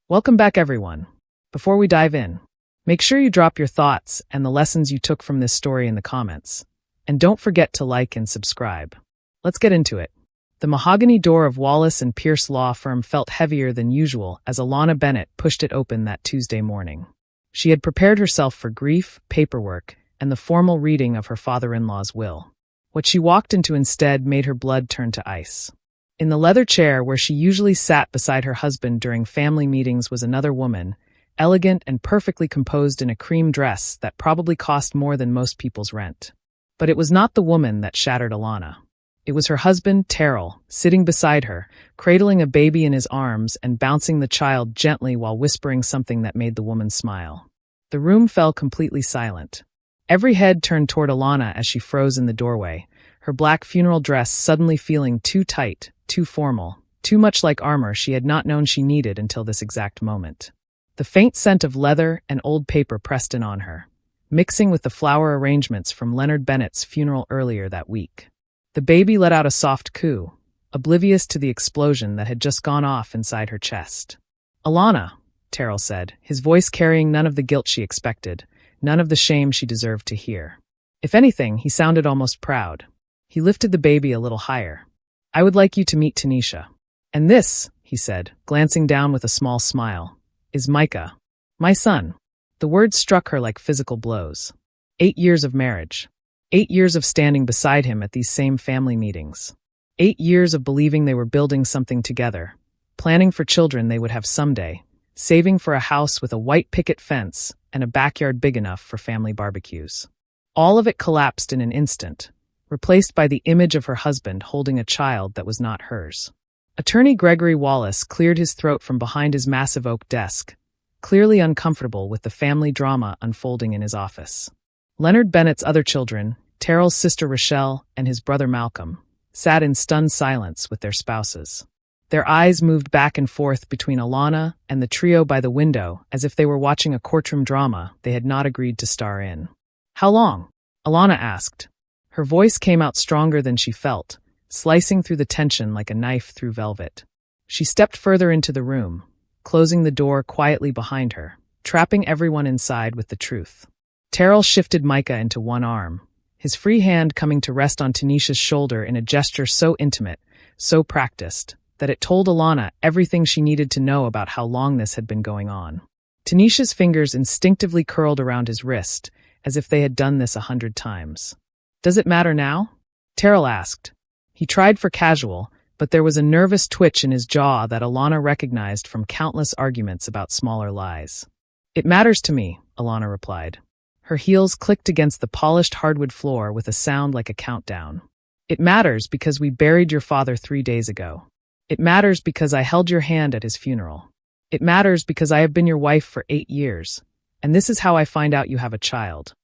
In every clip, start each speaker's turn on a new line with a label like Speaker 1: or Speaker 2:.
Speaker 1: Welcome back, everyone. Before we dive in, make sure you drop your thoughts and the lessons you took from this story in the comments. And don't forget to like and subscribe. Let's get into it. The mahogany door of Wallace and Pierce law firm felt heavier than usual as Alana Bennett pushed it open that Tuesday morning. She had prepared herself for grief, paperwork, and the formal reading of her father-in-law's will. What she walked into instead made her blood turn to ice. In the leather chair where she usually sat beside her husband during family meetings was another woman, elegant and perfectly composed in a cream dress that probably cost more than most people's rent. But it was not the woman that shattered Alana. It was her husband, Terrell, sitting beside her, cradling a baby in his arms and bouncing the child gently while whispering something that made the woman smile. The room fell completely silent. Every head turned toward Alana as she froze in the doorway, her black funeral dress suddenly feeling too tight, too formal, too much like armor she had not known she needed until this exact moment. The faint scent of leather and old paper pressed in on her, mixing with the flower arrangements from Leonard Bennett's funeral earlier that week. The baby let out a soft coo, oblivious to the explosion that had just gone off inside her chest. "Alana," Terrell said, his voice carrying none of the guilt she expected, none of the shame she deserved to hear. If anything, he sounded almost proud. He lifted the baby a little higher. "I would like you to meet Tanisha. And this," he said, glancing down with a small smile, "is Micah. My son." The words struck her like physical blows. 8 years of marriage. 8 years of standing beside him at these same family meetings. 8 years of believing they were building something together, planning for children they would have someday, saving for a house with a white picket fence and a backyard big enough for family barbecues. All of it collapsed in an instant, replaced by the image of her husband holding a child that was not hers. Attorney Gregory Wallace cleared his throat from behind his massive oak desk, clearly uncomfortable with the family drama unfolding in his office. Leonard Bennett's other children, Terrell's sister Rochelle and his brother Malcolm, sat in stunned silence with their spouses. Their eyes moved back and forth between Alana and the trio by the window as if they were watching a courtroom drama they had not agreed to star in. "How long?" Alana asked. Her voice came out stronger than she felt, slicing through the tension like a knife through velvet. She stepped further into the room, closing the door quietly behind her, trapping everyone inside with the truth. Terrell shifted Micah into one arm, his free hand coming to rest on Tanisha's shoulder in a gesture so intimate, so practiced, that it told Alana everything she needed to know about how long this had been going on. Tanisha's fingers instinctively curled around his wrist, as if they had done this 100 times. "Does it matter now?" Terrell asked. He tried for casual, but there was a nervous twitch in his jaw that Alana recognized from countless arguments about smaller lies. "It matters to me," Alana replied. Her heels clicked against the polished hardwood floor with a sound like a countdown. "It matters because we buried your father 3 days ago. It matters because I held your hand at his funeral. It matters because I have been your wife for 8 years, and this is how I find out you have a child."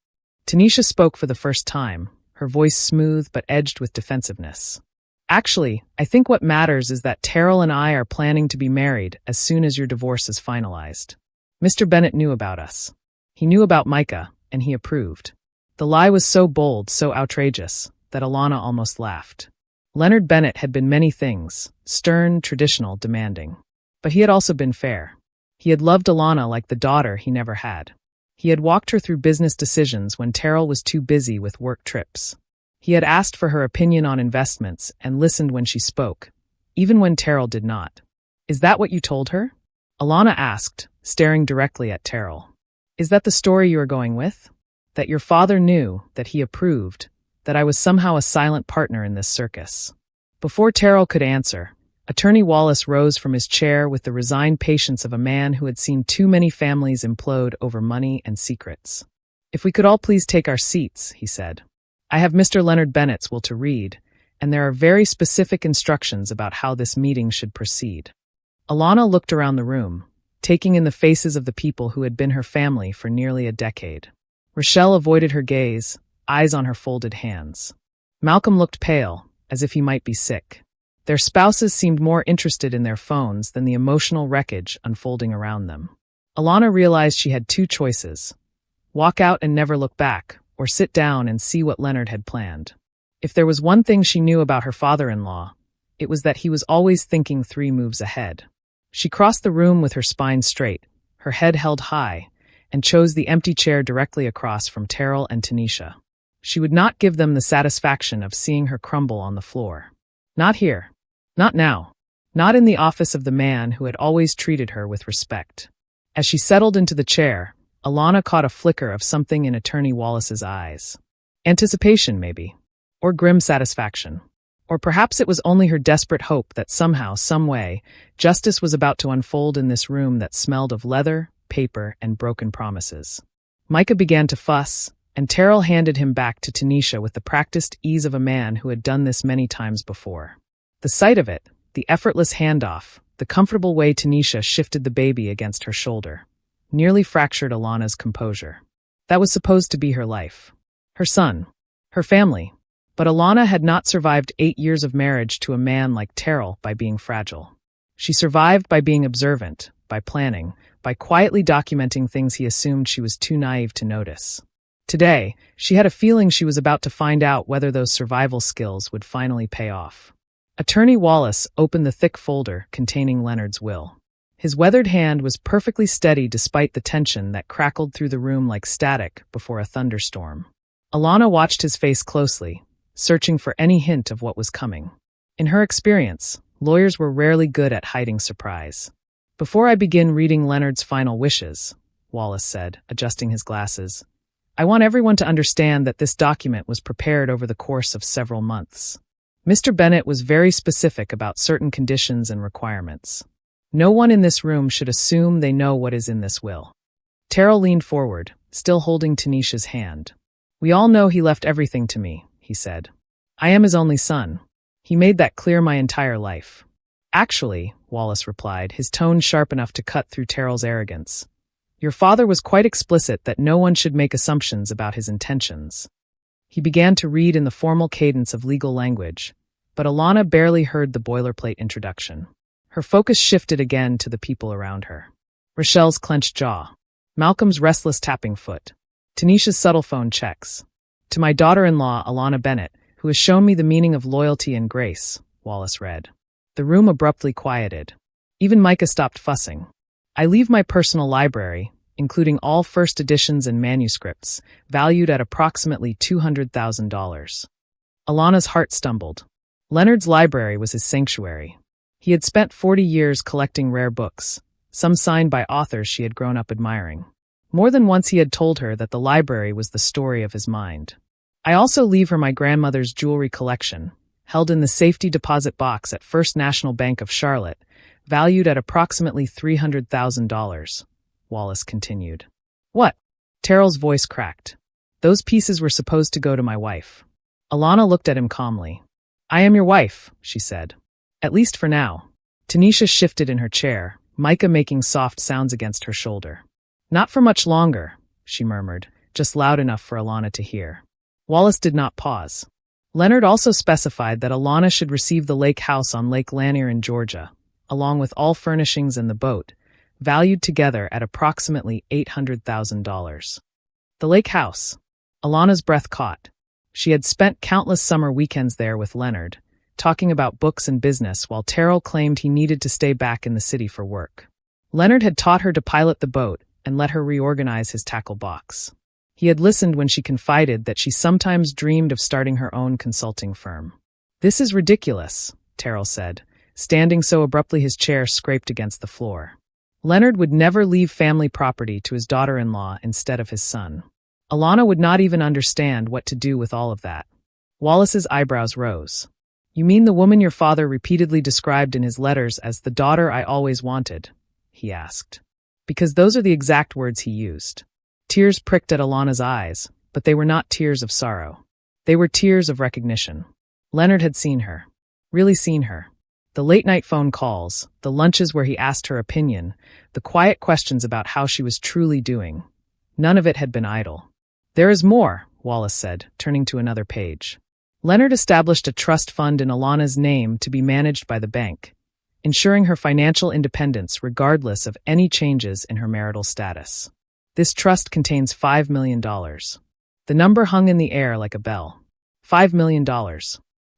Speaker 1: Tanisha spoke for the first time, her voice smooth but edged with defensiveness. "Actually, I think what matters is that Terrell and I are planning to be married as soon as your divorce is finalized. Mr. Bennett knew about us. He knew about Micah, and he approved." The lie was so bold, so outrageous, that Alana almost laughed. Leonard Bennett had been many things, stern, traditional, demanding. But he had also been fair. He had loved Alana like the daughter he never had. He had walked her through business decisions when Terrell was too busy with work trips. He had asked for her opinion on investments and listened when she spoke, even when Terrell did not. "Is that what you told her?" Alana asked, staring directly at Terrell. "Is that the story you are going with? That your father knew, that he approved, that I was somehow a silent partner in this circus?" Before Terrell could answer, Attorney Wallace rose from his chair with the resigned patience of a man who had seen too many families implode over money and secrets. "If we could all please take our seats," he said. "I have Mr. Leonard Bennett's will to read, and there are very specific instructions about how this meeting should proceed." Alana looked around the room, taking in the faces of the people who had been her family for nearly a decade. Rochelle avoided her gaze, eyes on her folded hands. Malcolm looked pale, as if he might be sick. Their spouses seemed more interested in their phones than the emotional wreckage unfolding around them. Alana realized she had 2 choices: walk out and never look back, or sit down and see what Leonard had planned. If there was one thing she knew about her father-in-law, it was that he was always thinking 3 moves ahead. She crossed the room with her spine straight, her head held high, and chose the empty chair directly across from Terrell and Tanisha. She would not give them the satisfaction of seeing her crumble on the floor. Not here. Not now. Not in the office of the man who had always treated her with respect. As she settled into the chair, Alana caught a flicker of something in Attorney Wallace's eyes. Anticipation, maybe. Or grim satisfaction. Or perhaps it was only her desperate hope that somehow, some way, justice was about to unfold in this room that smelled of leather, paper, and broken promises. Micah began to fuss, and Terrell handed him back to Tanisha with the practiced ease of a man who had done this many times before. The sight of it, the effortless handoff, the comfortable way Tanisha shifted the baby against her shoulder, nearly fractured Alana's composure. That was supposed to be her life. Her son. Her family. But Alana had not survived 8 years of marriage to a man like Terrell by being fragile. She survived by being observant, by planning, by quietly documenting things he assumed she was too naive to notice. Today, she had a feeling she was about to find out whether those survival skills would finally pay off. Attorney Wallace opened the thick folder containing Leonard's will. His weathered hand was perfectly steady despite the tension that crackled through the room like static before a thunderstorm. Alana watched his face closely, searching for any hint of what was coming. In her experience, lawyers were rarely good at hiding surprise. "Before I begin reading Leonard's final wishes," Wallace said, adjusting his glasses, "I want everyone to understand that this document was prepared over the course of several months. Mr. Bennett was very specific about certain conditions and requirements. No one in this room should assume they know what is in this will." Terrell leaned forward, still holding Tanisha's hand. "We all know he left everything to me," he said. "I am his only son. He made that clear my entire life." "Actually," Wallace replied, his tone sharp enough to cut through Terrell's arrogance, "your father was quite explicit that no one should make assumptions about his intentions." He began to read in the formal cadence of legal language, but Alana barely heard the boilerplate introduction. Her focus shifted again to the people around her. Rochelle's clenched jaw. Malcolm's restless tapping foot. Tanisha's subtle phone checks. "To my daughter-in-law, Alana Bennett, who has shown me the meaning of loyalty and grace," Wallace read. The room abruptly quieted. Even Micah stopped fussing. "I leave my personal library, including all first editions and manuscripts, valued at approximately $200,000. Alana's heart stumbled. Leonard's library was his sanctuary. He had spent 40 years collecting rare books, some signed by authors she had grown up admiring. More than once he had told her that the library was the story of his mind. "I also leave her my grandmother's jewelry collection, held in the safety deposit box at First National Bank of Charlotte, valued at approximately $300,000, Wallace continued. "What?" Terrell's voice cracked. "Those pieces were supposed to go to my wife." Alana looked at him calmly. "I am your wife," she said. "At least for now." Tanisha shifted in her chair, Micah making soft sounds against her shoulder. "Not for much longer," she murmured, just loud enough for Alana to hear. Wallace did not pause. Leonard also specified that Alana should receive the lake house on Lake Lanier in Georgia, along with all furnishings and the boat, valued together at approximately $800,000. The lake house. Alana's breath caught. She had spent countless summer weekends there with Leonard, talking about books and business while Terrell claimed he needed to stay back in the city for work. Leonard had taught her to pilot the boat and let her reorganize his tackle box. He had listened when she confided that she sometimes dreamed of starting her own consulting firm. "This is ridiculous," Terrell said, standing so abruptly his chair scraped against the floor. Leonard would never leave family property to his daughter-in-law instead of his son. Alana would not even understand what to do with all of that. Wallace's eyebrows rose. "You mean the woman your father repeatedly described in his letters as the daughter I always wanted?" he asked. Because those are the exact words he used. Tears pricked at Alana's eyes, but they were not tears of sorrow. They were tears of recognition. Leonard had seen her. Really seen her. The late-night phone calls, the lunches where he asked her opinion, the quiet questions about how she was truly doing. None of it had been idle. "There is more," Wallace said, turning to another page. Leonard established a trust fund in Alana's name to be managed by the bank, ensuring her financial independence regardless of any changes in her marital status. This trust contains $5 million. The number hung in the air like a bell. $5 million.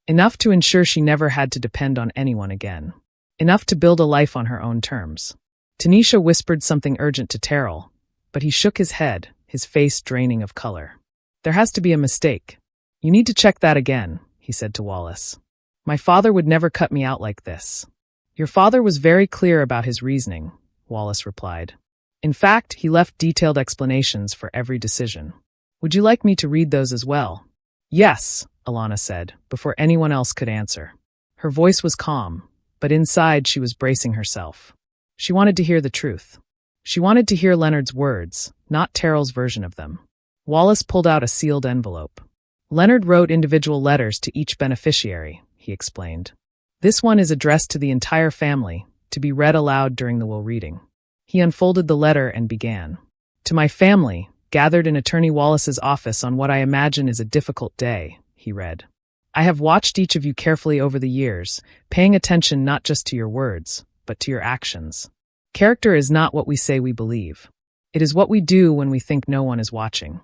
Speaker 1: Enough to ensure she never had to depend on anyone again. Enough to build a life on her own terms. Tanisha whispered something urgent to Terrell, but he shook his head, his face draining of color. There has to be a mistake. You need to check that again, he said to Wallace. My father would never cut me out like this. Your father was very clear about his reasoning, Wallace replied. In fact, he left detailed explanations for every decision. Would you like me to read those as well? Yes, Alana said, before anyone else could answer. Her voice was calm, but inside she was bracing herself. She wanted to hear the truth. She wanted to hear Leonard's words, not Terrell's version of them. Wallace pulled out a sealed envelope. Leonard wrote individual letters to each beneficiary, he explained. This one is addressed to the entire family, to be read aloud during the will reading. He unfolded the letter and began. To my family, gathered in Attorney Wallace's office on what I imagine is a difficult day, he read. I have watched each of you carefully over the years, paying attention not just to your words, but to your actions. Character is not what we say we believe. It is what we do when we think no one is watching.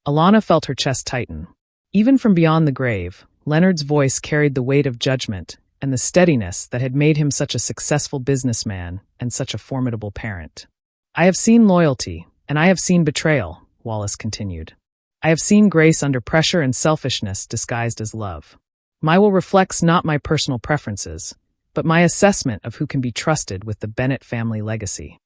Speaker 1: Alana felt her chest tighten. Even from beyond the grave, Leonard's voice carried the weight of judgment and the steadiness that had made him such a successful businessman and such a formidable parent. I have seen loyalty, and I have seen betrayal, Wallace continued. I have seen grace under pressure and selfishness disguised as love. My will reflects not my personal preferences, but my assessment of who can be trusted with the Bennett family legacy.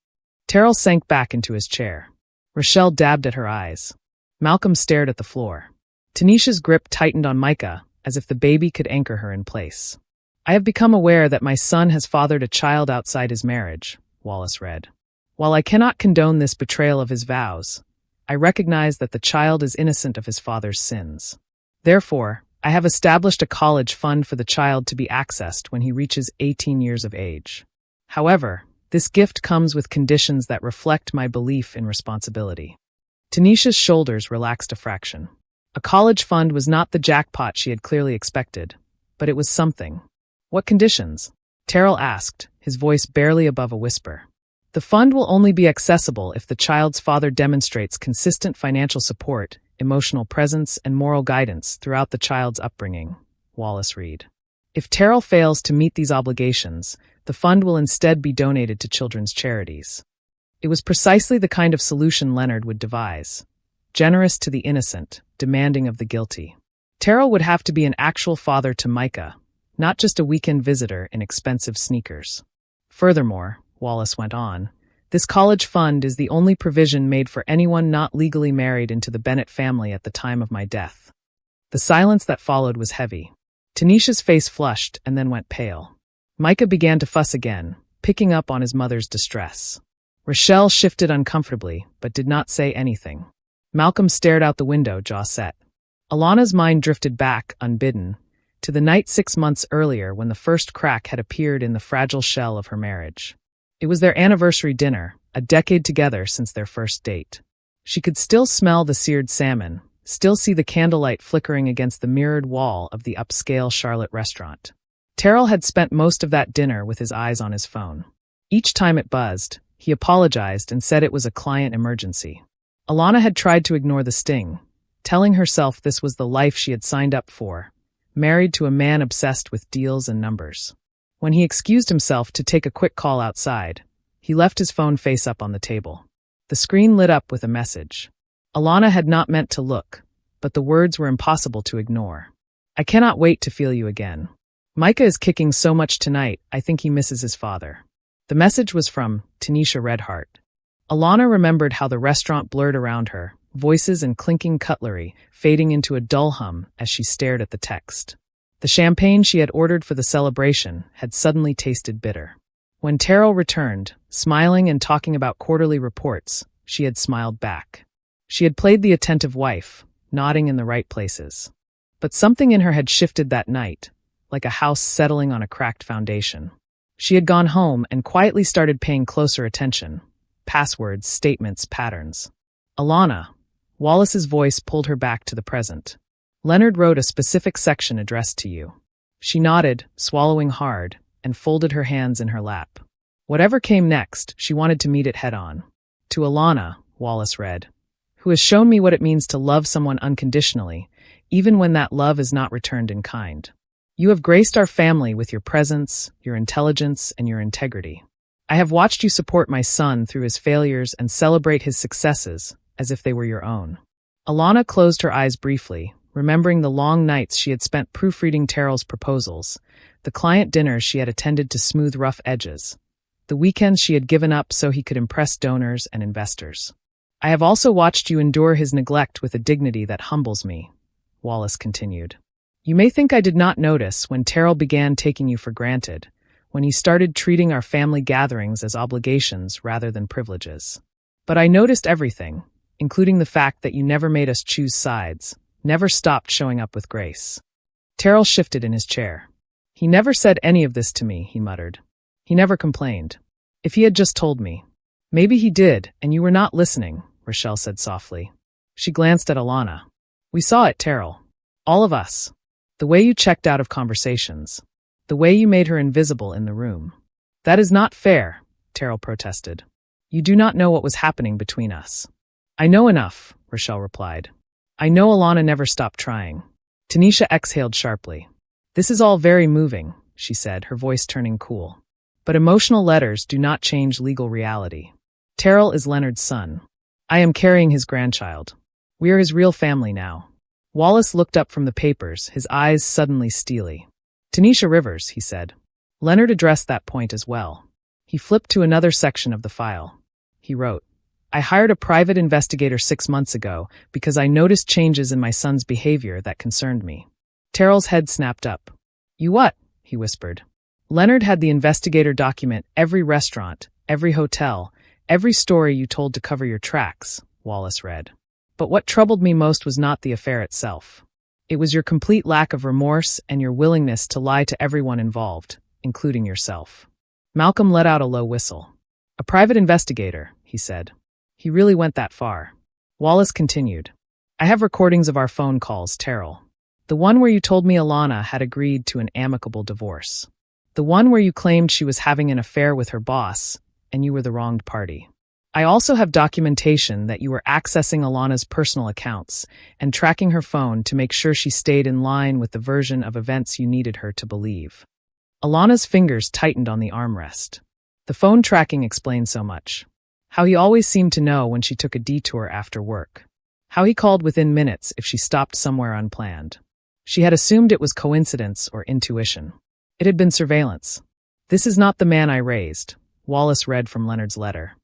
Speaker 1: Terrell sank back into his chair. Rochelle dabbed at her eyes. Malcolm stared at the floor. Tanisha's grip tightened on Micah, as if the baby could anchor her in place. I have become aware that my son has fathered a child outside his marriage, Wallace read. While I cannot condone this betrayal of his vows, I recognize that the child is innocent of his father's sins. Therefore, I have established a college fund for the child to be accessed when he reaches 18 years of age. However, this gift comes with conditions that reflect my belief in responsibility. Tanisha's shoulders relaxed a fraction. A college fund was not the jackpot she had clearly expected, but it was something. What conditions? Terrell asked, his voice barely above a whisper. The fund will only be accessible if the child's father demonstrates consistent financial support, emotional presence, and moral guidance throughout the child's upbringing, Wallace read. If Terrell fails to meet these obligations, the fund will instead be donated to children's charities. It was precisely the kind of solution Leonard would devise. Generous to the innocent, demanding of the guilty. Terrell would have to be an actual father to Micah, not just a weekend visitor in expensive sneakers. Furthermore, Wallace went on, this college fund is the only provision made for anyone not legally married into the Bennett family at the time of my death. The silence that followed was heavy. Tanisha's face flushed and then went pale. Micah began to fuss again, picking up on his mother's distress. Rochelle shifted uncomfortably, but did not say anything. Malcolm stared out the window, jaw set. Alana's mind drifted back, unbidden, to the night 6 months earlier when the first crack had appeared in the fragile shell of her marriage. It was their anniversary dinner, a decade together since their first date. She could still smell the seared salmon, still see the candlelight flickering against the mirrored wall of the upscale Charlotte restaurant. Terrell had spent most of that dinner with his eyes on his phone. Each time it buzzed, he apologized and said it was a client emergency. Alana had tried to ignore the sting, telling herself this was the life she had signed up for, married to a man obsessed with deals and numbers. When he excused himself to take a quick call outside, he left his phone face up on the table. The screen lit up with a message. Alana had not meant to look, but the words were impossible to ignore. I cannot wait to feel you again. Micah is kicking so much tonight, I think he misses his father. The message was from Tanisha Redheart. Alana remembered how the restaurant blurred around her, voices and clinking cutlery fading into a dull hum as she stared at the text. The champagne she had ordered for the celebration had suddenly tasted bitter. When Terrell returned, smiling and talking about quarterly reports, she had smiled back. She had played the attentive wife, nodding in the right places. But something in her had shifted that night, like a house settling on a cracked foundation. She had gone home and quietly started paying closer attention. Passwords, statements, patterns. Alana, Wallace's voice pulled her back to the present. Leonard wrote a specific section addressed to you. She nodded, swallowing hard, and folded her hands in her lap. Whatever came next, she wanted to meet it head-on. To Alana, Wallace read, who has shown me what it means to love someone unconditionally, even when that love is not returned in kind. You have graced our family with your presence, your intelligence, and your integrity. I have watched you support my son through his failures and celebrate his successes as if they were your own. Alana closed her eyes briefly, remembering the long nights she had spent proofreading Terrell's proposals, the client dinners she had attended to smooth rough edges, the weekends she had given up so he could impress donors and investors. I have also watched you endure his neglect with a dignity that humbles me, Wallace continued. You may think I did not notice when Terrell began taking you for granted, when he started treating our family gatherings as obligations rather than privileges. But I noticed everything, including the fact that you never made us choose sides, never stopped showing up with grace. Terrell shifted in his chair. He never said any of this to me, he muttered. He never complained. If he had just told me. Maybe he did, and you were not listening, Rochelle said softly. She glanced at Alana. We saw it, Terrell. All of us. The way you checked out of conversations. The way you made her invisible in the room. That is not fair, Terrell protested. You do not know what was happening between us. I know enough, Rochelle replied. I know Alana never stopped trying. Tanisha exhaled sharply. This is all very moving, she said, her voice turning cool. But emotional letters do not change legal reality. Terrell is Leonard's son. I am carrying his grandchild. We are his real family now. Wallace looked up from the papers, his eyes suddenly steely. Tanisha Rivers, he said. Leonard addressed that point as well. He flipped to another section of the file. He wrote, I hired a private investigator 6 months ago because I noticed changes in my son's behavior that concerned me. Terrell's head snapped up. You what? He whispered. Leonard had the investigator document every restaurant, every hotel, every story you told to cover your tracks, Wallace read. But what troubled me most was not the affair itself. It was your complete lack of remorse and your willingness to lie to everyone involved, including yourself. Malcolm let out a low whistle. A private investigator, he said. He really went that far. Wallace continued. I have recordings of our phone calls, Terrell. The one where you told me Alana had agreed to an amicable divorce. The one where you claimed she was having an affair with her boss, and you were the wronged party. I also have documentation that you were accessing Alana's personal accounts and tracking her phone to make sure she stayed in line with the version of events you needed her to believe. Alana's fingers tightened on the armrest. The phone tracking explained so much. How he always seemed to know when she took a detour after work. How he called within minutes if she stopped somewhere unplanned. She had assumed it was coincidence or intuition. It had been surveillance. This is not the man I raised, Wallace read from Leonard's letter.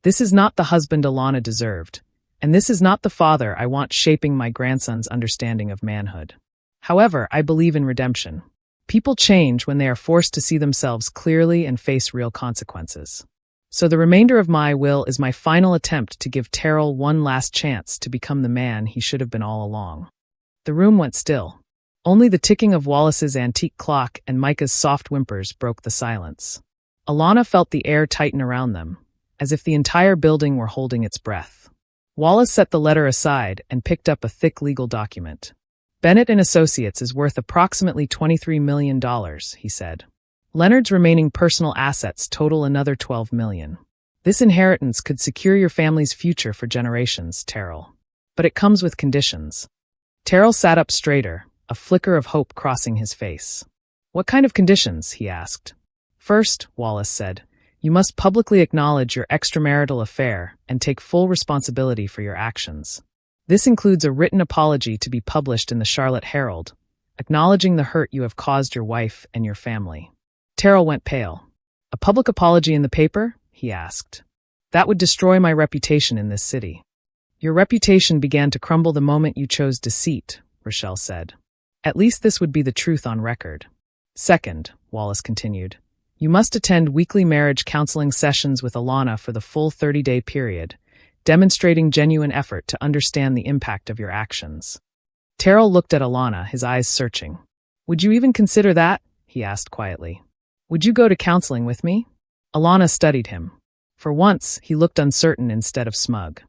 Speaker 1: This is not the husband Alana deserved, and this is not the father I want shaping my grandson's understanding of manhood. However, I believe in redemption. People change when they are forced to see themselves clearly and face real consequences. So the remainder of my will is my final attempt to give Terrell one last chance to become the man he should have been all along. The room went still. Only the ticking of Wallace's antique clock and Micah's soft whimpers broke the silence. Alana felt the air tighten around them, as if the entire building were holding its breath. Wallace set the letter aside and picked up a thick legal document. Bennett and Associates is worth approximately $23 million, he said. Leonard's remaining personal assets total another $12 million. This inheritance could secure your family's future for generations, Terrell. But it comes with conditions. Terrell sat up straighter, a flicker of hope crossing his face. What kind of conditions? He asked. First, Wallace said, you must publicly acknowledge your extramarital affair and take full responsibility for your actions. This includes a written apology to be published in the Charlotte Herald, acknowledging the hurt you have caused your wife and your family. Terrell went pale. A public apology in the paper? He asked. That would destroy my reputation in this city. Your reputation began to crumble the moment you chose deceit, Rochelle said. At least this would be the truth on record. Second, Wallace continued, you must attend weekly marriage counseling sessions with Alana for the full 30-day period, demonstrating genuine effort to understand the impact of your actions. Terrell looked at Alana, his eyes searching. Would you even consider that? He asked quietly. Would you go to counseling with me? Alana studied him. For once, he looked uncertain instead of smug.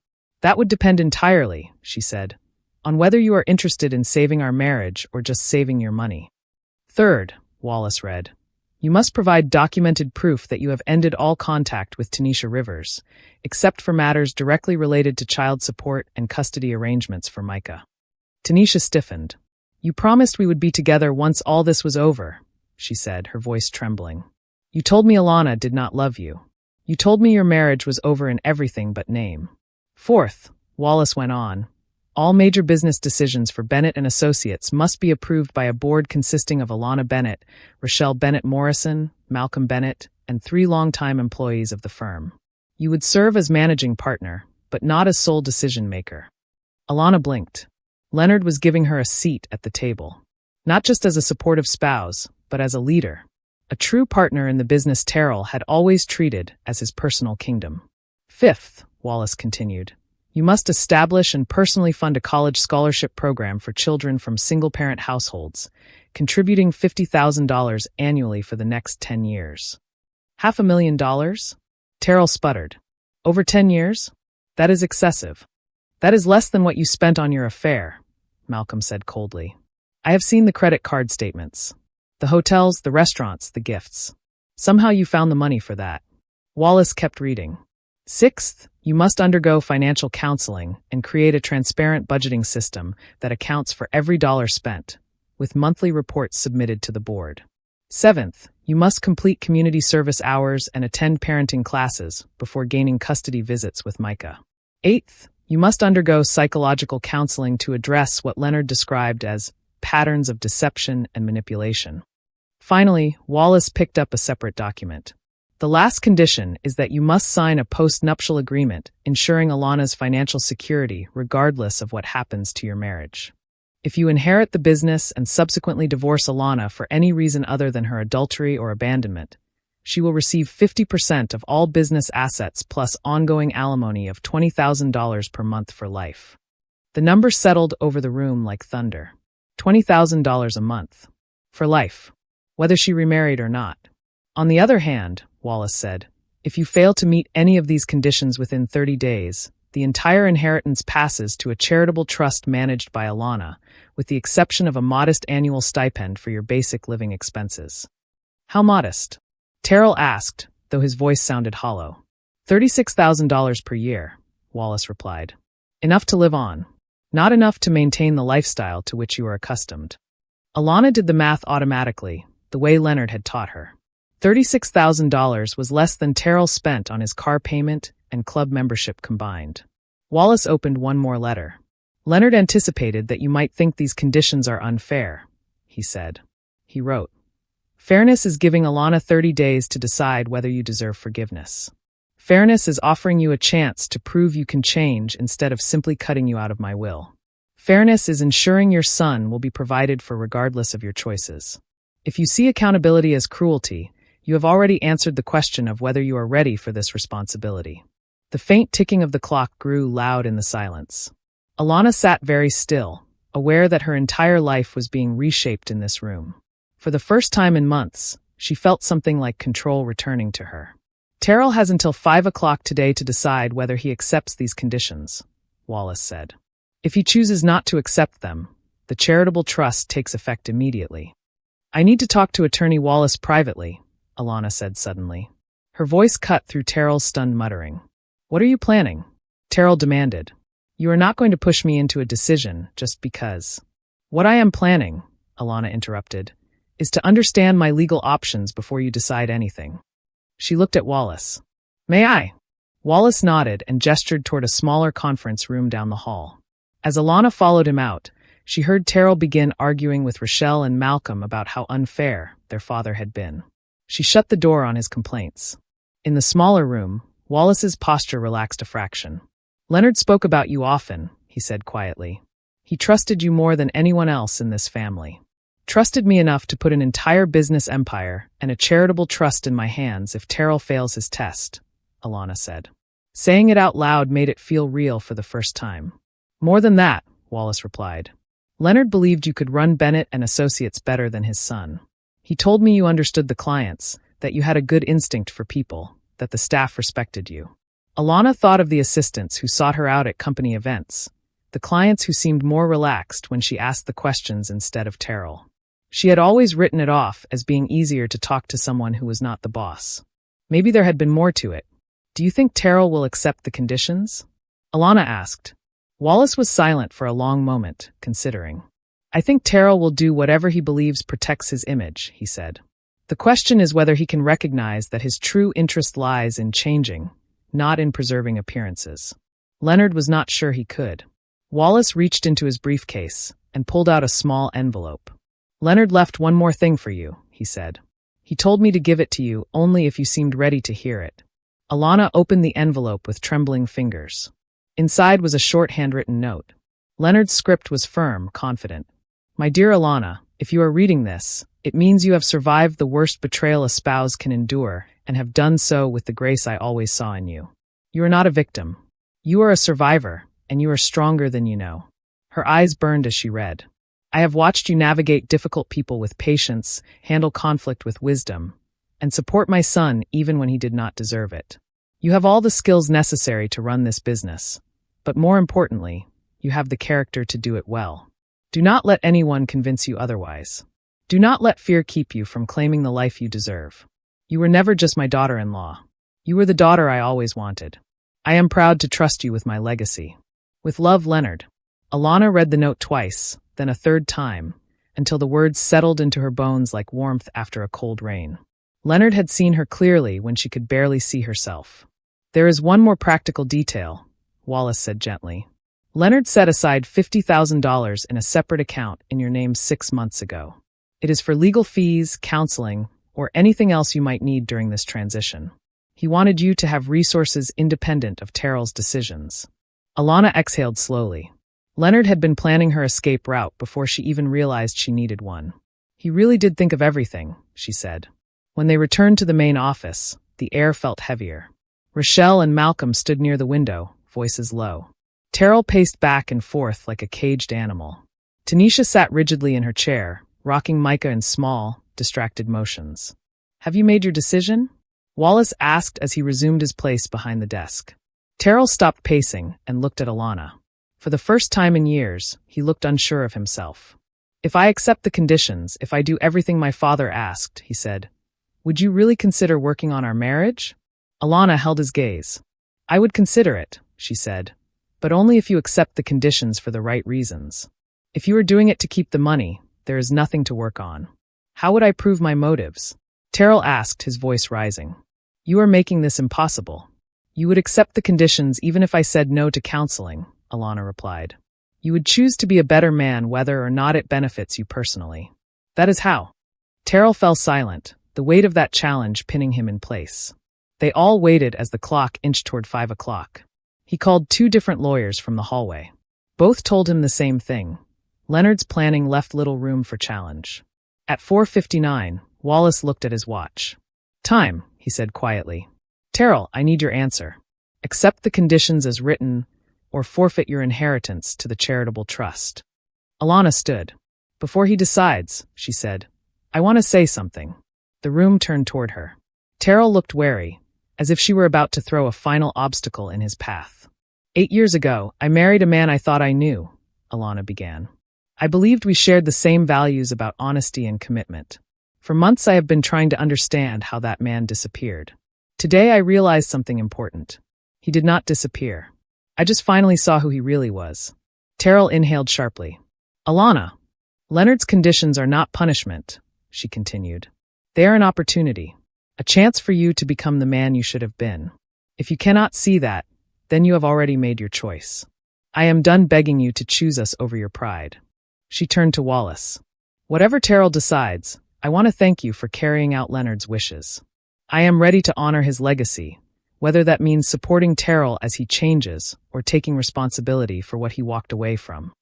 Speaker 1: That would depend entirely, she said, on whether you are interested in saving our marriage or just saving your money. Third, Wallace read, you must provide documented proof that you have ended all contact with Tanisha Rivers, except for matters directly related to child support and custody arrangements for Micah. Tanisha stiffened. You promised we would be together once all this was over, she said, her voice trembling. You told me Alana did not love you. You told me your marriage was over in everything but name. Fourth, Wallace went on, all major business decisions for Bennett and Associates must be approved by a board consisting of Alana Bennett, Rochelle Bennett Morrison, Malcolm Bennett, and 3 longtime employees of the firm. You would serve as managing partner, but not as sole decision-maker. Alana blinked. Leonard was giving her a seat at the table. Not just as a supportive spouse, but as a leader. A true partner in the business Terrell had always treated as his personal kingdom. Fifth, Wallace continued, you must establish and personally fund a college scholarship program for children from single-parent households, contributing $50,000 annually for the next 10 years. $500,000? Terrell sputtered. Over 10 years? That is excessive. That is less than what you spent on your affair, Malcolm said coldly. I have seen the credit card statements. The hotels, the restaurants, the gifts. Somehow you found the money for that. Wallace kept reading. Sixth, you must undergo financial counseling and create a transparent budgeting system that accounts for every dollar spent, with monthly reports submitted to the board. Seventh, you must complete community service hours and attend parenting classes before gaining custody visits with Micah. Eighth, you must undergo psychological counseling to address what Leonard described as patterns of deception and manipulation. Finally, Wallace picked up a separate document. The last condition is that you must sign a post-nuptial agreement ensuring Alana's financial security regardless of what happens to your marriage. If you inherit the business and subsequently divorce Alana for any reason other than her adultery or abandonment, she will receive 50% of all business assets plus ongoing alimony of $20,000 per month for life. The number settled over the room like thunder. $20,000 a month. For life. Whether she remarried or not. On the other hand, Wallace said, if you fail to meet any of these conditions within 30 days, the entire inheritance passes to a charitable trust managed by Alana, with the exception of a modest annual stipend for your basic living expenses. How modest? Terrell asked, though his voice sounded hollow. $36,000 per year, Wallace replied. Enough to live on. Not enough to maintain the lifestyle to which you are accustomed. Alana did the math automatically, the way Leonard had taught her. $36,000 was less than Terrell spent on his car payment and club membership combined. Wallace opened one more letter. Leonard anticipated that you might think these conditions are unfair, he said. He wrote, Fairness is giving Alana 30 days to decide whether you deserve forgiveness. Fairness is offering you a chance to prove you can change instead of simply cutting you out of my will. Fairness is ensuring your son will be provided for regardless of your choices. If you see accountability as cruelty, you have already answered the question of whether you are ready for this responsibility. The faint ticking of the clock grew loud in the silence. Alana sat very still, aware that her entire life was being reshaped in this room. For the first time in months, she felt something like control returning to her. Terrell has until 5 o'clock today to decide whether he accepts these conditions, Wallace said. If he chooses not to accept them, the charitable trust takes effect immediately. I need to talk to Attorney Wallace privately, Alana said suddenly. Her voice cut through Terrell's stunned muttering. What are you planning? Terrell demanded. You are not going to push me into a decision just because. What I am planning, Alana interrupted, is to understand my legal options before you decide anything. She looked at Wallace. May I? Wallace nodded and gestured toward a smaller conference room down the hall. As Alana followed him out, she heard Terrell begin arguing with Rochelle and Malcolm about how unfair their father had been. She shut the door on his complaints. In the smaller room, Wallace's posture relaxed a fraction. Leonard spoke about you often, he said quietly. He trusted you more than anyone else in this family. Trusted me enough to put an entire business empire and a charitable trust in my hands if Terrell fails his test, Alana said. Saying it out loud made it feel real for the first time. More than that, Wallace replied. Leonard believed you could run Bennett and Associates better than his son. He told me you understood the clients, that you had a good instinct for people, that the staff respected you. Alana thought of the assistants who sought her out at company events, the clients who seemed more relaxed when she asked the questions instead of Terrell. She had always written it off as being easier to talk to someone who was not the boss. Maybe there had been more to it. Do you think Terrell will accept the conditions? Alana asked. Wallace was silent for a long moment, considering. I think Terrell will do whatever he believes protects his image, he said. The question is whether he can recognize that his true interest lies in changing, not in preserving appearances. Leonard was not sure he could. Wallace reached into his briefcase and pulled out a small envelope. Leonard left one more thing for you, he said. He told me to give it to you only if you seemed ready to hear it. Alana opened the envelope with trembling fingers. Inside was a short handwritten note. Leonard's script was firm, confident. My dear Alana, if you are reading this, it means you have survived the worst betrayal a spouse can endure and have done so with the grace I always saw in you. You are not a victim. You are a survivor, and you are stronger than you know. Her eyes burned as she read. I have watched you navigate difficult people with patience, handle conflict with wisdom, and support my son even when he did not deserve it. You have all the skills necessary to run this business, but more importantly, you have the character to do it well. Do not let anyone convince you otherwise. Do not let fear keep you from claiming the life you deserve. You were never just my daughter-in-law. You were the daughter I always wanted. I am proud to trust you with my legacy. With love, Leonard. Alana read the note twice, then a third time, until the words settled into her bones like warmth after a cold rain. Leonard had seen her clearly when she could barely see herself. There is one more practical detail, Wallace said gently. Leonard set aside $50,000 in a separate account in your name 6 months ago. It is for legal fees, counseling, or anything else you might need during this transition. He wanted you to have resources independent of Terrell's decisions. Alana exhaled slowly. Leonard had been planning her escape route before she even realized she needed one. He really did think of everything, she said. When they returned to the main office, the air felt heavier. Rochelle and Malcolm stood near the window, voices low. Terrell paced back and forth like a caged animal. Tanisha sat rigidly in her chair, rocking Micah in small, distracted motions. Have you made your decision? Wallace asked as he resumed his place behind the desk. Terrell stopped pacing and looked at Alana. For the first time in years, he looked unsure of himself. If I accept the conditions, if I do everything my father asked, he said, would you really consider working on our marriage? Alana held his gaze. I would consider it, she said, but only if you accept the conditions for the right reasons. If you are doing it to keep the money, there is nothing to work on. How would I prove my motives? Terrell asked, his voice rising. You are making this impossible. You would accept the conditions even if I said no to counseling, Alana replied. You would choose to be a better man whether or not it benefits you personally. That is how. Terrell fell silent, the weight of that challenge pinning him in place. They all waited as the clock inched toward 5 o'clock. He called 2 different lawyers from the hallway. Both told him the same thing. Leonard's planning left little room for challenge. At 4:59, Wallace looked at his watch. Time, he said quietly. Terrell, I need your answer. Accept the conditions as written, or forfeit your inheritance to the charitable trust. Alana stood. Before he decides, she said, I want to say something. The room turned toward her. Terrell looked wary, as if she were about to throw a final obstacle in his path. 8 years ago, I married a man I thought I knew, Alana began. I believed we shared the same values about honesty and commitment. For months I have been trying to understand how that man disappeared. Today I realized something important. He did not disappear. I just finally saw who he really was. Terrell inhaled sharply. Alana, Leonard's conditions are not punishment, she continued. They are an opportunity, a chance for you to become the man you should have been. If you cannot see that, then you have already made your choice. I am done begging you to choose us over your pride. She turned to Wallace. Whatever Terrell decides, I want to thank you for carrying out Leonard's wishes. I am ready to honor his legacy, whether that means supporting Terrell as he changes or taking responsibility for what he walked away from.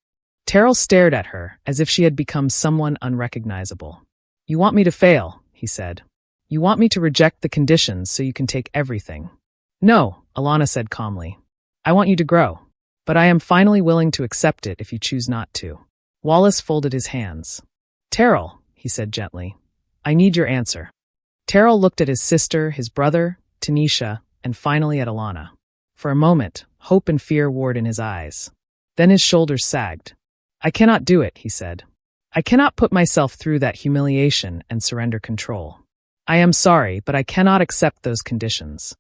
Speaker 1: Terrell stared at her as if she had become someone unrecognizable. You want me to fail, he said. You want me to reject the conditions so you can take everything. No, Alana said calmly. I want you to grow, but I am finally willing to accept it if you choose not to. Wallace folded his hands. Terrell, he said gently, I need your answer. Terrell looked at his sister, his brother, Tanisha, and finally at Alana. For a moment, hope and fear warred in his eyes. Then his shoulders sagged. I cannot do it, he said. I cannot put myself through that humiliation and surrender control. I am sorry, but I cannot accept those conditions.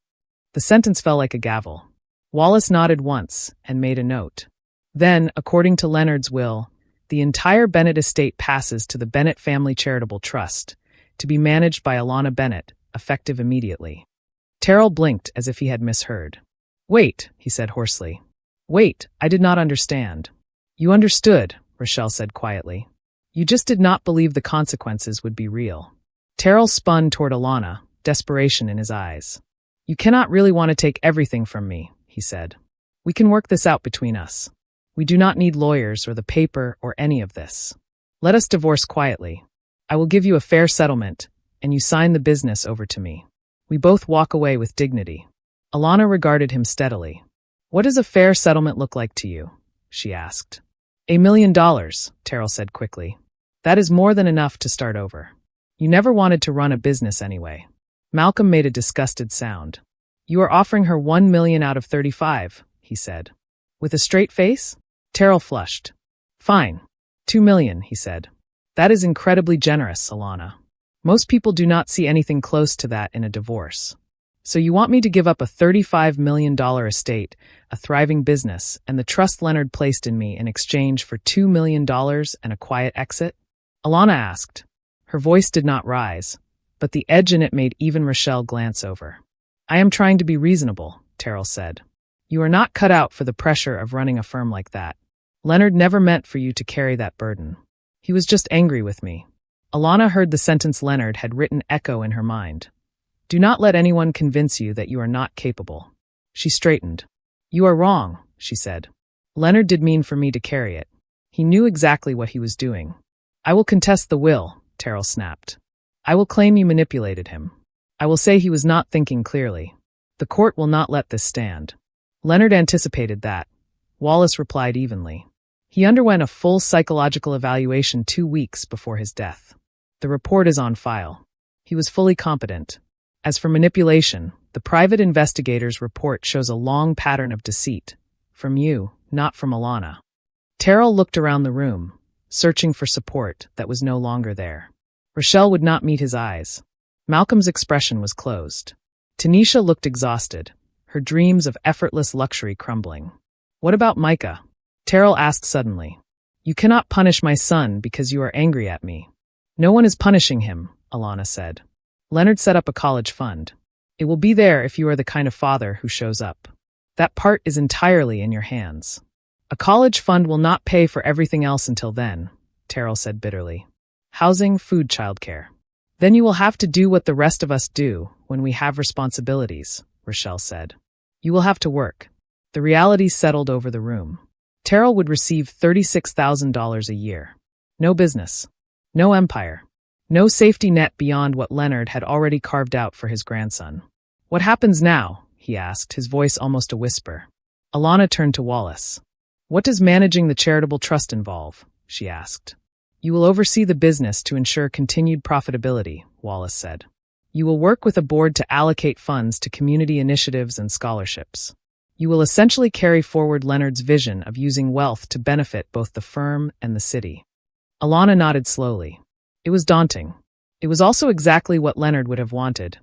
Speaker 1: The sentence fell like a gavel. Wallace nodded once and made a note. Then, according to Leonard's will, The entire Bennett estate passes to the Bennett Family Charitable Trust, to be managed by Alana Bennett, effective immediately. Terrell blinked as if he had misheard. Wait, he said hoarsely. Wait, I did not understand. You understood, Rochelle said quietly. You just did not believe the consequences would be real. Terrell spun toward Alana, desperation in his eyes. You cannot really want to take everything from me, he said. We can work this out between us. We do not need lawyers or the paper or any of this. Let us divorce quietly. I will give you a fair settlement, and you sign the business over to me. We both walk away with dignity. Alana regarded him steadily. What does a fair settlement look like to you? She asked. $1 million, Terrell said quickly. That is more than enough to start over. You never wanted to run a business anyway. Malcolm made a disgusted sound. You are offering her $1 million out of 35, he said. With a straight face? Terrell flushed. Fine. $2 million, he said. That is incredibly generous, Alana. Most people do not see anything close to that in a divorce. So you want me to give up a $35 million estate, a thriving business, and the trust Leonard placed in me in exchange for $2 million and a quiet exit? Alana asked. Her voice did not rise, but the edge in it made even Rochelle glance over. I am trying to be reasonable, Terrell said. You are not cut out for the pressure of running a firm like that. Leonard never meant for you to carry that burden. He was just angry with me. Alana heard the sentence Leonard had written echo in her mind. Do not let anyone convince you that you are not capable. She straightened. You are wrong, she said. Leonard did mean for me to carry it. He knew exactly what he was doing. I will contest the will, Terrell snapped. I will claim you manipulated him. I will say he was not thinking clearly. The court will not let this stand. Leonard anticipated that. Wallace replied evenly. He underwent a full psychological evaluation 2 weeks before his death. The report is on file. He was fully competent. As for manipulation, the private investigator's report shows a long pattern of deceit. From you, not from Alana. Terrell looked around the room, searching for support that was no longer there. Rochelle would not meet his eyes. Malcolm's expression was closed. Tanisha looked exhausted, her dreams of effortless luxury crumbling. What about Micah? Terrell asked suddenly. You cannot punish my son because you are angry at me. No one is punishing him, Alana said. Leonard set up a college fund. It will be there if you are the kind of father who shows up. That part is entirely in your hands. A college fund will not pay for everything else until then, Terrell said bitterly. Housing, food, childcare. Then you will have to do what the rest of us do when we have responsibilities, Rochelle said. You will have to work. The reality settled over the room. Terrell would receive $36,000 a year. No business. No empire. No safety net beyond what Leonard had already carved out for his grandson. What happens now? He asked, his voice almost a whisper. Alana turned to Wallace. What does managing the charitable trust involve? She asked. You will oversee the business to ensure continued profitability, Wallace said. You will work with a board to allocate funds to community initiatives and scholarships. You will essentially carry forward Leonard's vision of using wealth to benefit both the firm and the city. Alana nodded slowly. It was daunting. It was also exactly what Leonard would have wanted.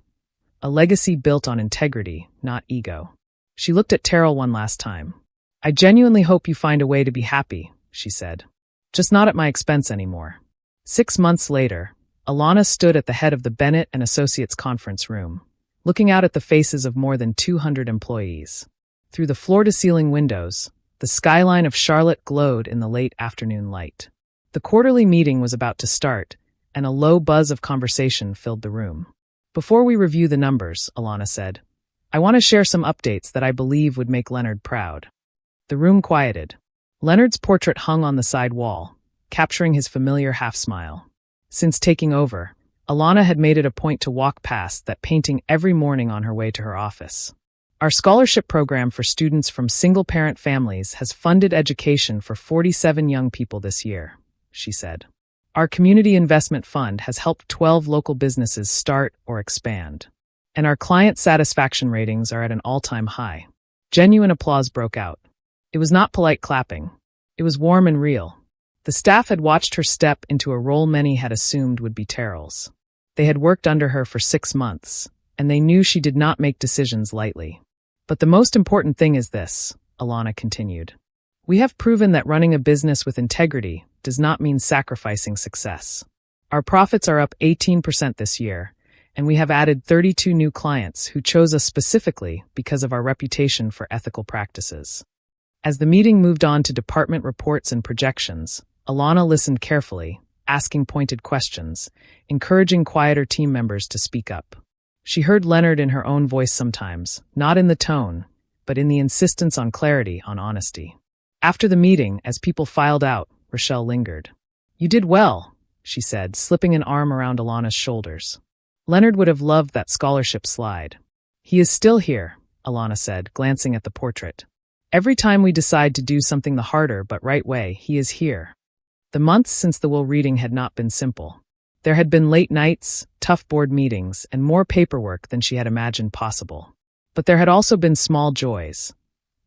Speaker 1: A legacy built on integrity, not ego. She looked at Terrell one last time. I genuinely hope you find a way to be happy, she said. Just not at my expense anymore. 6 months later, Alana stood at the head of the Bennett and Associates conference room, looking out at the faces of more than 200 employees. Through the floor-to-ceiling windows, the skyline of Charlotte glowed in the late afternoon light. The quarterly meeting was about to start, and a low buzz of conversation filled the room. Before we review the numbers, Alana said, I want to share some updates that I believe would make Leonard proud. The room quieted. Leonard's portrait hung on the side wall, capturing his familiar half-smile. Since taking over, Alana had made it a point to walk past that painting every morning on her way to her office. Our scholarship program for students from single-parent families has funded education for 47 young people this year, she said. Our community investment fund has helped 12 local businesses start or expand. And our client satisfaction ratings are at an all-time high. Genuine applause broke out. It was not polite clapping. It was warm and real. The staff had watched her step into a role many had assumed would be Terrell's. They had worked under her for 6 months, and they knew she did not make decisions lightly. But the most important thing is this, Alana continued. We have proven that running a business with integrity does not mean sacrificing success. Our profits are up 18% this year, and we have added 32 new clients who chose us specifically because of our reputation for ethical practices. As the meeting moved on to department reports and projections, Alana listened carefully, asking pointed questions, encouraging quieter team members to speak up. She heard Leonard in her own voice sometimes, not in the tone, but in the insistence on clarity, on honesty. After the meeting, as people filed out, Rochelle lingered. "You did well," she said, slipping an arm around Alana's shoulders. Leonard would have loved that scholarship slide. "He is still here," Alana said, glancing at the portrait. "Every time we decide to do something the harder but right way, he is here." The months since the will reading had not been simple. There had been late nights, tough board meetings, and more paperwork than she had imagined possible. But there had also been small joys.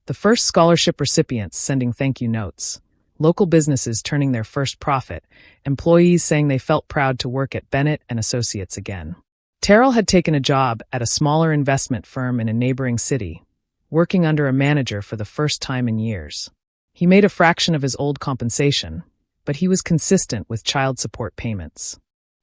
Speaker 1: The first scholarship recipients sending thank you notes, local businesses turning their first profit, employees saying they felt proud to work at Bennett and Associates again. Terrell had taken a job at a smaller investment firm in a neighboring city, working under a manager for the first time in years. He made a fraction of his old compensation, but he was consistent with child support payments.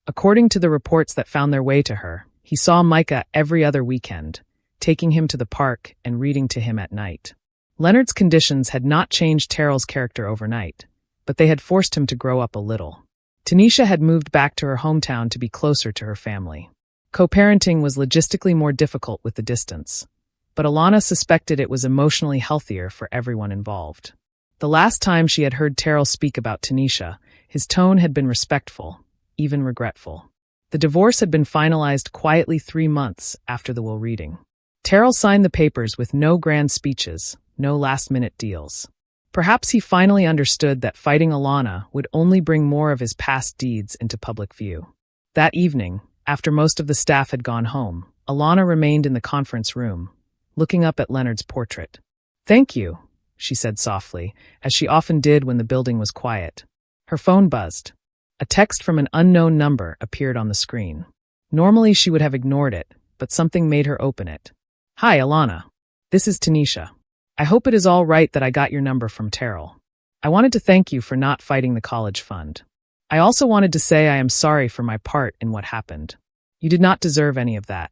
Speaker 1: According to the reports that found their way to her, he saw Micah every other weekend, taking him to the park and reading to him at night. Leonard's conditions had not changed Terrell's character overnight, but they had forced him to grow up a little. Tanisha had moved back to her hometown to be closer to her family. Co-parenting was logistically more difficult with the distance, but Alana suspected it was emotionally healthier for everyone involved. The last time she had heard Terrell speak about Tanisha, his tone had been respectful, even regretful. The divorce had been finalized quietly 3 months after the will reading. Terrell signed the papers with no grand speeches, no last-minute deals. Perhaps he finally understood that fighting Alana would only bring more of his past deeds into public view. That evening, after most of the staff had gone home, Alana remained in the conference room, looking up at Leonard's portrait. "Thank you," she said softly, as she often did when the building was quiet. Her phone buzzed. A text from an unknown number appeared on the screen. Normally she would have ignored it, but something made her open it. "Hi, Alana. This is Tanisha. I hope it is all right that I got your number from Terrell. I wanted to thank you for not fighting the college fund. I also wanted to say I am sorry for my part in what happened. You did not deserve any of that.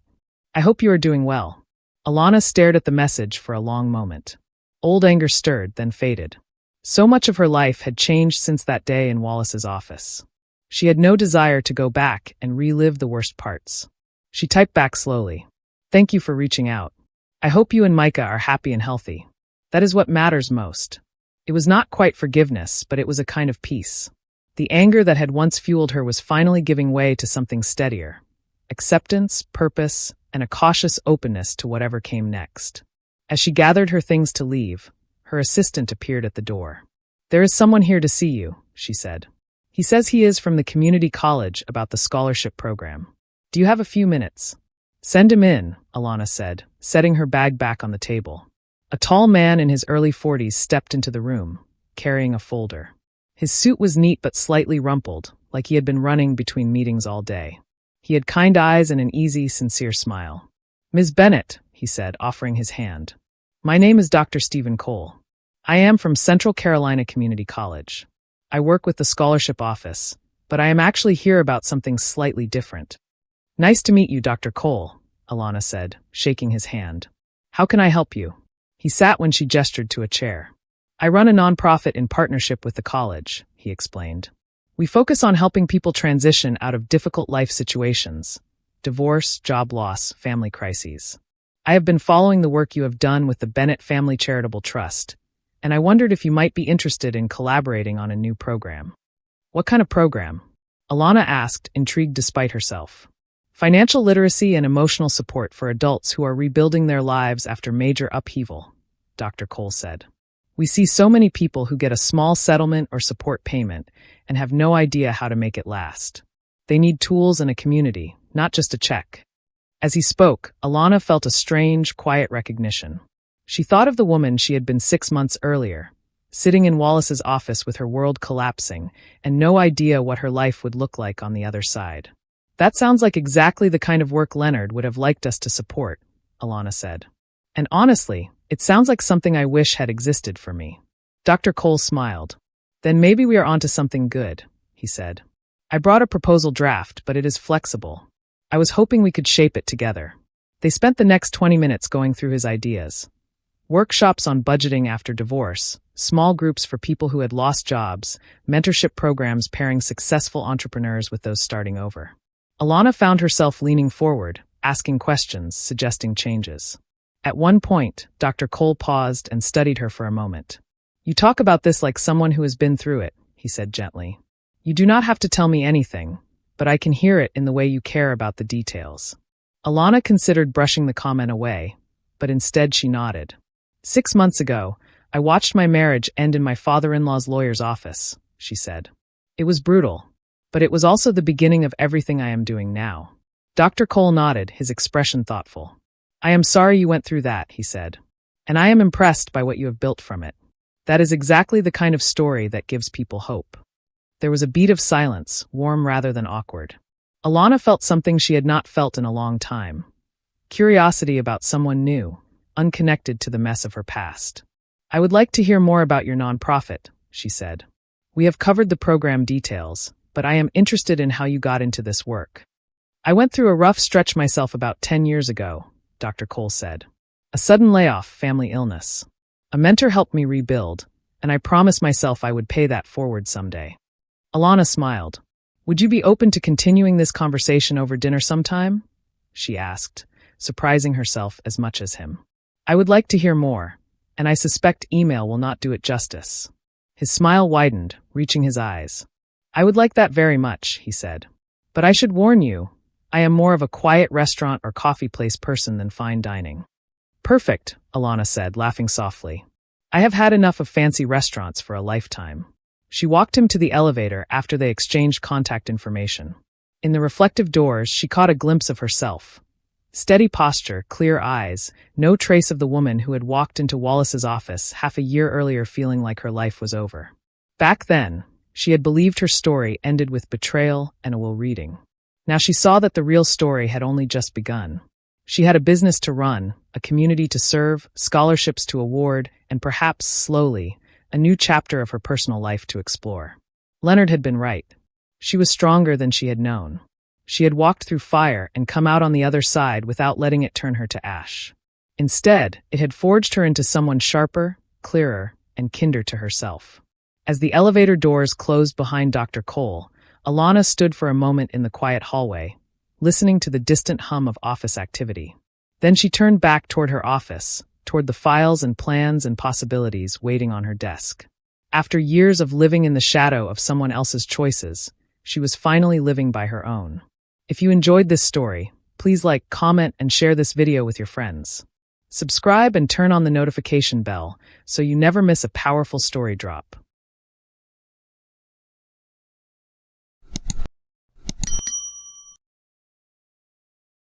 Speaker 1: I hope you are doing well." Alana stared at the message for a long moment. Old anger stirred, then faded. So much of her life had changed since that day in Wallace's office. She had no desire to go back and relive the worst parts. She typed back slowly. "Thank you for reaching out. I hope you and Micah are happy and healthy. That is what matters most." It was not quite forgiveness, but it was a kind of peace. The anger that had once fueled her was finally giving way to something steadier. Acceptance, purpose, and a cautious openness to whatever came next. As she gathered her things to leave, her assistant appeared at the door. "There is someone here to see you," she said. "He says he is from the community college about the scholarship program. Do you have a few minutes?" "Send him in," Alana said, setting her bag back on the table. A tall man in his early 40s stepped into the room, carrying a folder. His suit was neat but slightly rumpled, like he had been running between meetings all day. He had kind eyes and an easy, sincere smile. "Ms. Bennett," he said, offering his hand. "My name is Dr. Stephen Cole. I am from Central Carolina Community College. I work with the scholarship office, but I am actually here about something slightly different." "Nice to meet you, Dr. Cole," Alana said, shaking his hand. "How can I help you?" He sat when she gestured to a chair. "I run a nonprofit in partnership with the college," he explained. "We focus on helping people transition out of difficult life situations, divorce, job loss, family crises. I have been following the work you have done with the Bennett Family Charitable Trust, and I wondered if you might be interested in collaborating on a new program." "What kind of program?" Alana asked, intrigued despite herself. "Financial literacy and emotional support for adults who are rebuilding their lives after major upheaval," Dr. Cole said. "We see so many people who get a small settlement or support payment and have no idea how to make it last. They need tools and a community, not just a check." As he spoke, Alana felt a strange, quiet recognition. She thought of the woman she had been 6 months earlier, sitting in Wallace's office with her world collapsing and no idea what her life would look like on the other side. "That sounds like exactly the kind of work Leonard would have liked us to support," Alana said. "And honestly, it sounds like something I wish had existed for me." Dr. Cole smiled. Then maybe we are onto something good, he said. I brought a proposal draft, but it is flexible. I was hoping we could shape it together. They spent the next 20 minutes going through his ideas. Workshops on budgeting after divorce, small groups for people who had lost jobs, mentorship programs pairing successful entrepreneurs with those starting over. Alana found herself leaning forward, asking questions, suggesting changes. At one point, Dr. Cole paused and studied her for a moment. You talk about this like someone who has been through it, he said gently. You do not have to tell me anything, but I can hear it in the way you care about the details. Alana considered brushing the comment away, but instead she nodded. 6 months ago, I watched my marriage end in my father-in-law's lawyer's office, she said. It was brutal, but it was also the beginning of everything I am doing now. Dr. Cole nodded, his expression thoughtful. I am sorry you went through that, he said. And I am impressed by what you have built from it. That is exactly the kind of story that gives people hope. There was a beat of silence, warm rather than awkward. Alana felt something she had not felt in a long time. Curiosity about someone new, unconnected to the mess of her past. I would like to hear more about your nonprofit, she said. We have covered the program details, but I am interested in how you got into this work. I went through a rough stretch myself about 10 years ago, Dr. Cole said. A sudden layoff, family illness. A mentor helped me rebuild, and I promised myself I would pay that forward someday. Alana smiled. Would you be open to continuing this conversation over dinner sometime? She asked, surprising herself as much as him. I would like to hear more, and I suspect email will not do it justice. His smile widened, reaching his eyes. I would like that very much, he said. But I should warn you, I am more of a quiet restaurant or coffee place person than fine dining. Perfect, Alana said, laughing softly. I have had enough of fancy restaurants for a lifetime. She walked him to the elevator after they exchanged contact information. In the reflective doors, she caught a glimpse of herself. Steady posture, clear eyes, no trace of the woman who had walked into Wallace's office half a year earlier feeling like her life was over. Back then, she had believed her story ended with betrayal and a will reading. Now she saw that the real story had only just begun. She had a business to run, a community to serve, scholarships to award, and perhaps, slowly, a new chapter of her personal life to explore. Leonard had been right. She was stronger than she had known. She had walked through fire and come out on the other side without letting it turn her to ash. Instead, it had forged her into someone sharper, clearer, and kinder to herself. As the elevator doors closed behind Dr. Cole, Alana stood for a moment in the quiet hallway, listening to the distant hum of office activity. Then she turned back toward her office, toward the files and plans and possibilities waiting on her desk. After years of living in the shadow of someone else's choices, she was finally living by her own. If you enjoyed this story, please like, comment, and share this video with your friends. Subscribe and turn on the notification bell so you never miss a powerful story drop.